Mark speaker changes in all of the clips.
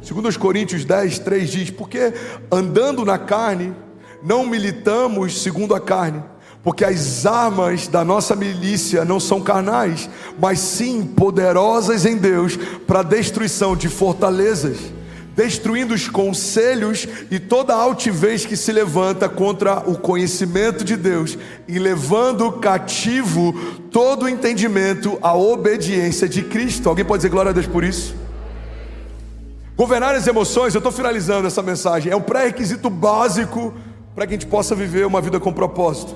Speaker 1: 2 Coríntios 10, 3 diz: porque andando na carne, não militamos segundo a carne, porque as armas da nossa milícia não são carnais, mas sim poderosas em Deus para a destruição de fortalezas, destruindo os conselhos e toda altivez que se levanta contra o conhecimento de Deus, e levando cativo todo o entendimento à obediência de Cristo. Alguém pode dizer glória a Deus por isso? Governar as emoções, eu estou finalizando essa mensagem, é um pré-requisito básico para que a gente possa viver uma vida com propósito.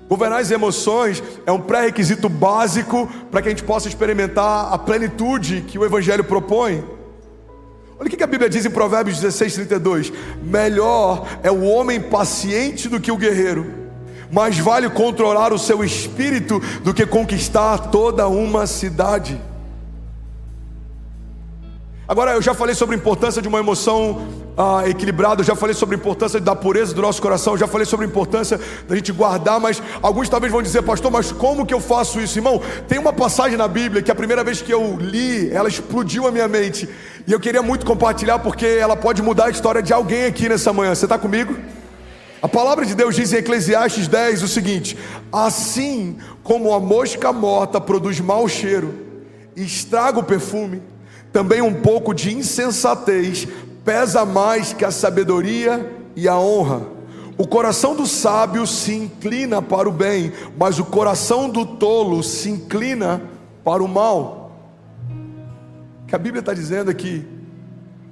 Speaker 1: Governar as emoções é um pré-requisito básico para que a gente possa experimentar a plenitude que o Evangelho propõe. Olha o que a Bíblia diz em Provérbios 16, 32: melhor é o homem paciente do que o guerreiro, mais vale controlar o seu espírito do que conquistar toda uma cidade. Agora, eu já falei sobre a importância de uma emoção equilibrada, eu já falei sobre a importância da pureza do nosso coração, eu já falei sobre a importância da gente guardar, mas alguns talvez vão dizer: pastor, mas como que eu faço isso? Irmão, tem uma passagem na Bíblia que a primeira vez que eu li, ela explodiu a minha mente, e eu queria muito compartilhar, porque ela pode mudar a história de alguém aqui nessa manhã. Você está comigo? A palavra de Deus diz em Eclesiastes 10 o seguinte: assim como a mosca morta produz mau cheiro e estraga o perfume, também um pouco de insensatez pesa mais que a sabedoria e a honra. O coração do sábio se inclina para o bem, mas o coração do tolo se inclina para o mal. O que a Bíblia está dizendo é que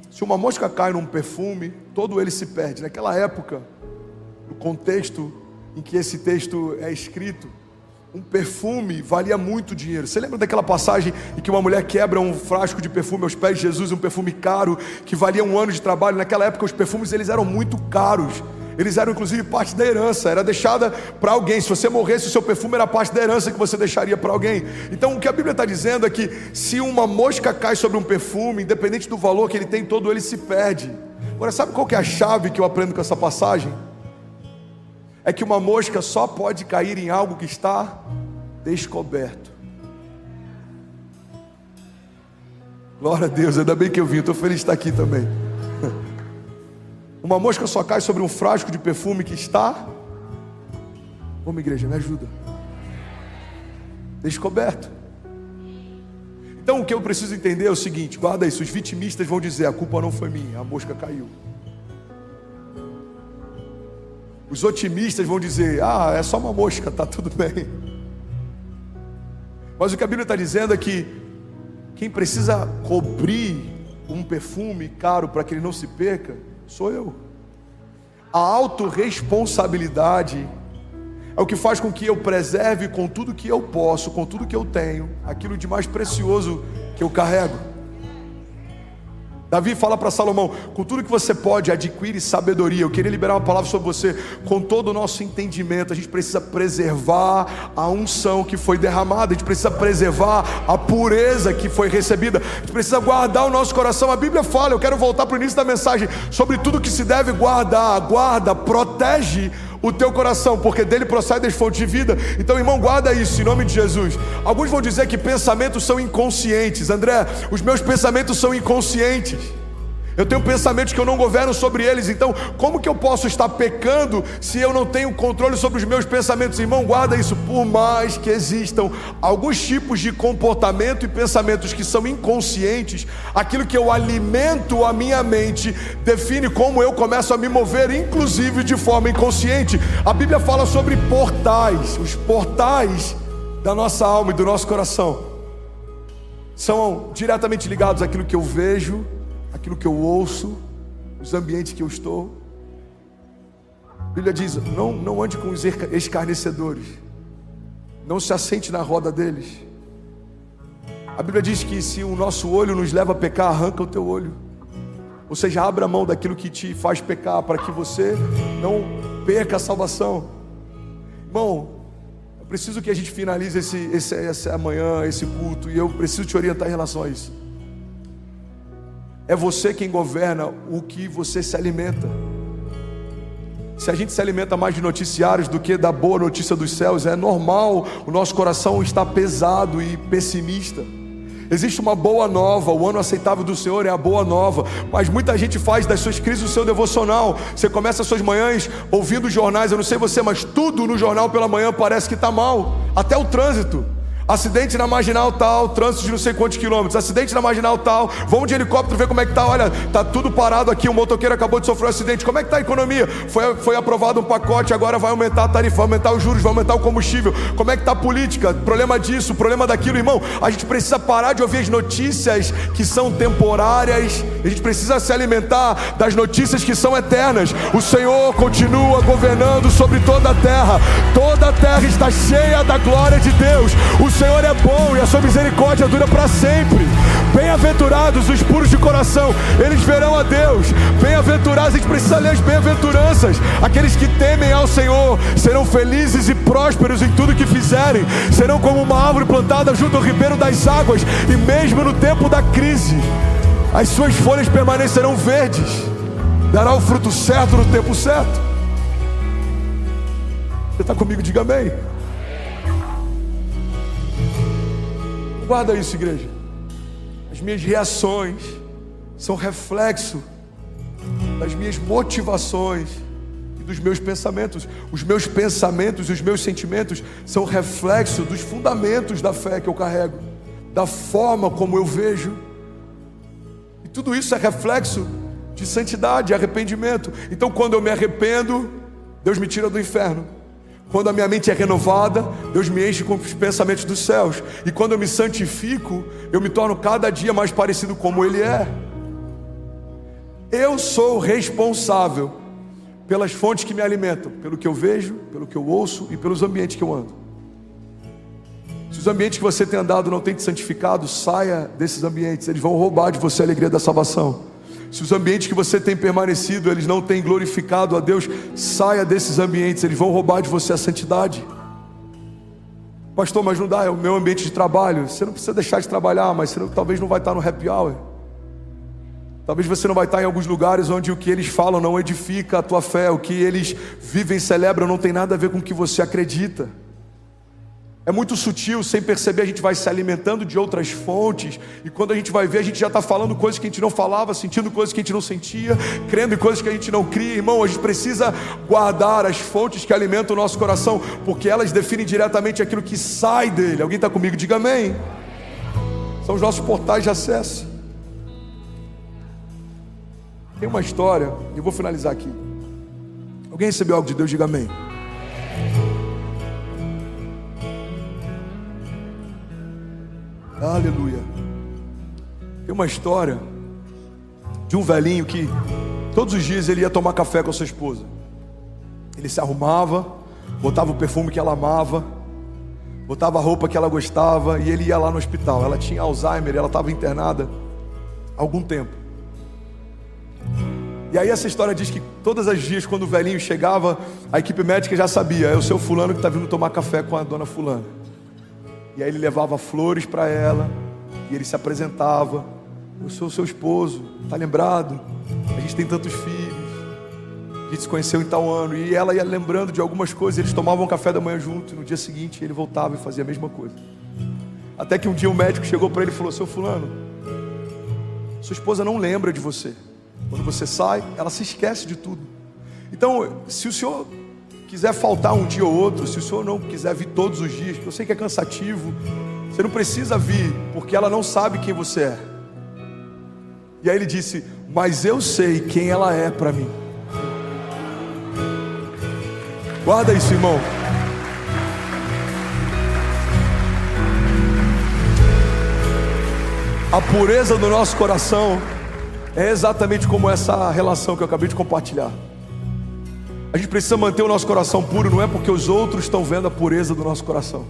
Speaker 1: se uma mosca cai num perfume, todo ele se perde. Naquela época, no contexto em que esse texto é escrito, um perfume valia muito dinheiro. Você lembra daquela passagem em que uma mulher quebra um frasco de perfume aos pés de Jesus, um perfume caro, que valia 1 ano de trabalho? Naquela época os perfumes eles eram muito caros, eles eram inclusive parte da herança, era deixada para alguém. Se você morresse, o seu perfume era parte da herança que você deixaria para alguém. Então o que a Bíblia está dizendo é que se uma mosca cai sobre um perfume, independente do valor que ele tem, todo ele se perde. Agora, sabe qual que é a chave que eu aprendo com essa passagem? É que uma mosca só pode cair em algo que está descoberto. Glória a Deus, ainda bem que eu vim, estou feliz de estar aqui também. Uma mosca só cai sobre um frasco de perfume que está... Vamos, igreja, me ajuda. Descoberto. Então o que eu preciso entender é o seguinte, guarda isso: os vitimistas vão dizer: a culpa não foi minha, a mosca caiu. Os otimistas vão dizer: é só uma mosca, está tudo bem. Mas o que a Bíblia está dizendo é que quem precisa cobrir um perfume caro para que ele não se perca, sou eu. A autorresponsabilidade é o que faz com que eu preserve com tudo que eu posso, com tudo que eu tenho, aquilo de mais precioso que eu carrego. Davi fala para Salomão: com tudo que você pode, adquire sabedoria. Eu queria liberar uma palavra sobre você. Com todo o nosso entendimento, a gente precisa preservar a unção que foi derramada, a gente precisa preservar a pureza que foi recebida, a gente precisa guardar o nosso coração. A Bíblia fala, eu quero voltar para o início da mensagem, sobre tudo que se deve guardar. Guarda, protege o teu coração, porque dele procede as fontes de vida. Então, irmão, guarda isso em nome de Jesus. Alguns vão dizer que pensamentos são inconscientes. André, os meus pensamentos são inconscientes. Eu tenho pensamentos que eu não governo sobre eles. Então, como que eu posso estar pecando se eu não tenho controle sobre os meus pensamentos? Irmão, guarda isso. Por mais que existam alguns tipos de comportamento e pensamentos que são inconscientes, aquilo que eu alimento a minha mente define como eu começo a me mover, inclusive de forma inconsciente. A Bíblia fala sobre portais. Os portais da nossa alma e do nosso coração são diretamente ligados àquilo que eu vejo, aquilo que eu ouço, os ambientes que eu estou. A Bíblia diz: não ande com os escarnecedores, não se assente na roda deles. A Bíblia diz que se o nosso olho nos leva a pecar, arranca o teu olho. Ou seja, abra mão daquilo que te faz pecar, para que você não perca a salvação. Irmão, eu preciso que a gente finalize essa manhã, esse culto, e eu preciso te orientar em relação a isso. É você quem governa o que você se alimenta. Se a gente se alimenta mais de noticiários do que da boa notícia dos céus, é normal o nosso coração estar pesado e pessimista. Existe uma boa nova, o ano aceitável do Senhor é a boa nova. Mas muita gente faz das suas crises o seu devocional. Você começa as suas manhãs ouvindo os jornais, eu não sei você, mas tudo no jornal pela manhã parece que está mal. Até o trânsito. Acidente na marginal tal, trânsito de não sei quantos quilômetros, acidente na marginal tal, vamos de helicóptero ver como é que tá, olha, tá tudo parado aqui, o motoqueiro acabou de sofrer um acidente, como é que tá a economia? Foi aprovado um pacote, agora vai aumentar a tarifa, vai aumentar os juros, vai aumentar o combustível, como é que tá a política? Problema disso, problema daquilo, irmão. A gente precisa parar de ouvir as notícias que são temporárias, a gente precisa se alimentar das notícias que são eternas. O Senhor continua governando sobre toda a terra está cheia da glória de Deus. O Senhor é bom e a sua misericórdia dura para sempre. Bem-aventurados os puros de coração, eles verão a Deus. Bem-aventurados, a gente precisa ler as bem-aventuranças. Aqueles que temem ao Senhor serão felizes e prósperos em tudo que fizerem. Serão como uma árvore plantada junto ao ribeiro das águas, e mesmo no tempo da crise as suas folhas permanecerão verdes. Dará o fruto certo no tempo certo. Você está comigo? Diga amém. Guarda isso, igreja. As minhas reações são reflexo das minhas motivações e dos meus pensamentos. Os meus pensamentos e os meus sentimentos são reflexo dos fundamentos da fé que eu carrego, da forma como eu vejo. E tudo isso é reflexo de santidade, arrependimento. Então, quando eu me arrependo, Deus me tira do inferno. Quando a minha mente é renovada, Deus me enche com os pensamentos dos céus. E quando eu me santifico, eu me torno cada dia mais parecido como Ele é. Eu sou responsável pelas fontes que me alimentam, pelo que eu vejo, pelo que eu ouço e pelos ambientes que eu ando. Se os ambientes que você tem andado não têm te santificado, saia desses ambientes, eles vão roubar de você a alegria da salvação. Se os ambientes que você tem permanecido, eles não têm glorificado a Deus, saia desses ambientes, eles vão roubar de você a santidade. Pastor, mas não dá, é o meu ambiente de trabalho. Você não precisa deixar de trabalhar, mas você talvez não vai estar no happy hour. Talvez você não vai estar em alguns lugares onde o que eles falam não edifica a tua fé, o que eles vivem, celebram, não tem nada a ver com o que você acredita. É muito sutil, sem perceber a gente vai se alimentando de outras fontes, e quando a gente vai ver, a gente já está falando coisas que a gente não falava, sentindo coisas que a gente não sentia, crendo em coisas que a gente não cria. Irmão, a gente precisa guardar as fontes que alimentam o nosso coração, porque elas definem diretamente aquilo que sai dele. Alguém está comigo? Diga amém. São os nossos portais de acesso. Tem uma história, eu vou finalizar aqui. Alguém recebeu algo de Deus? Diga amém. Aleluia. Tem uma história de um velhinho que todos os dias ele ia tomar café com a sua esposa. Ele se arrumava, botava o perfume que ela amava, botava a roupa que ela gostava, e ele ia lá no hospital. Ela tinha Alzheimer, ela estava internada há algum tempo. E aí essa história diz que todos os dias, quando o velhinho chegava, a equipe médica já sabia: é o seu fulano que está vindo tomar café com a dona fulana. E aí ele levava flores para ela, e ele se apresentava: eu sou seu esposo, está lembrado? A gente tem tantos filhos, a gente se conheceu em tal ano. E ela ia lembrando de algumas coisas, eles tomavam café da manhã junto, e no dia seguinte ele voltava e fazia a mesma coisa. Até que um dia o médico chegou para ele e falou: seu fulano, sua esposa não lembra de você. Quando você sai, ela se esquece de tudo. Então, se o senhor quiser faltar um dia ou outro, se o senhor não quiser vir todos os dias, que eu sei que é cansativo, você não precisa vir, porque ela não sabe quem você é. E aí ele disse: mas eu sei quem ela é para mim. Guarda isso, irmão. A pureza do nosso coração é exatamente como essa relação que eu acabei de compartilhar. A gente precisa manter o nosso coração puro, não é porque os outros estão vendo a pureza do nosso coração,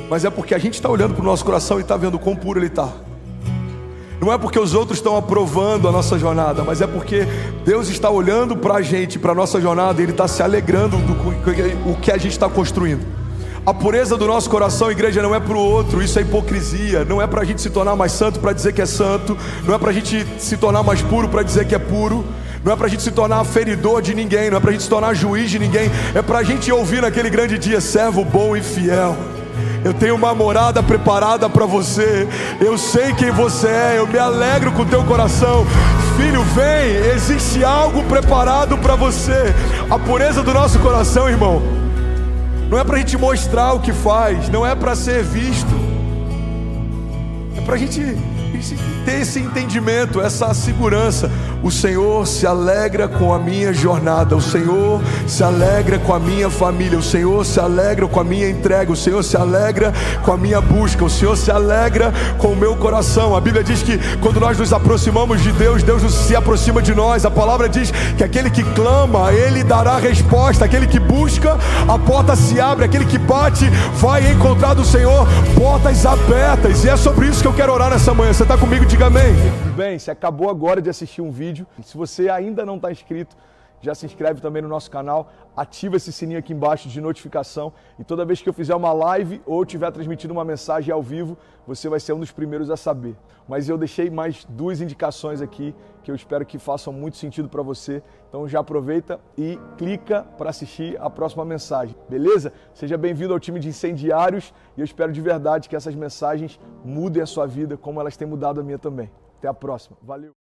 Speaker 1: mas é porque a gente está olhando para o nosso coração e está vendo quão puro ele está. Não é porque os outros estão aprovando a nossa jornada, mas é porque Deus está olhando para a gente, para a nossa jornada, e Ele está se alegrando do que a gente está construindo. A pureza do nosso coração, igreja, não é para o outro, isso é hipocrisia. Não é para a gente se tornar mais santo para dizer que é santo, não é para a gente se tornar mais puro para dizer que é puro, não é para a gente se tornar feridor de ninguém, não é para a gente se tornar juiz de ninguém. É para a gente ouvir naquele grande dia: servo bom e fiel. Eu tenho uma morada preparada para você. Eu sei quem você é. Eu me alegro com o teu coração. Filho, vem. Existe algo preparado para você. A pureza do nosso coração, irmão, não é para a gente mostrar o que faz. Não é para ser visto. É para a gente ter esse entendimento, essa segurança. O Senhor se alegra com a minha jornada. O Senhor se alegra com a minha família. O Senhor se alegra com a minha entrega. O Senhor se alegra com a minha busca. O Senhor se alegra com o meu coração. A Bíblia diz que quando nós nos aproximamos de Deus, Deus se aproxima de nós. A palavra diz que aquele que clama, Ele dará resposta. Aquele que busca, a porta se abre. Aquele que bate, vai encontrar do Senhor portas abertas. E é sobre isso que eu quero orar nessa manhã. Você está comigo? Diga amém. Bem, você acabou agora de assistir um vídeo. Se você ainda não está inscrito, já se inscreve também no nosso canal, ativa esse sininho aqui embaixo de notificação e toda vez que eu fizer uma live ou estiver transmitindo uma mensagem ao vivo, você vai ser um dos primeiros a saber. Mas eu deixei mais 2 indicações aqui que eu espero que façam muito sentido para você. Então já aproveita e clica para assistir a próxima mensagem, beleza? Seja bem-vindo ao time de incendiários e eu espero de verdade que essas mensagens mudem a sua vida como elas têm mudado a minha também. Até a próxima. Valeu!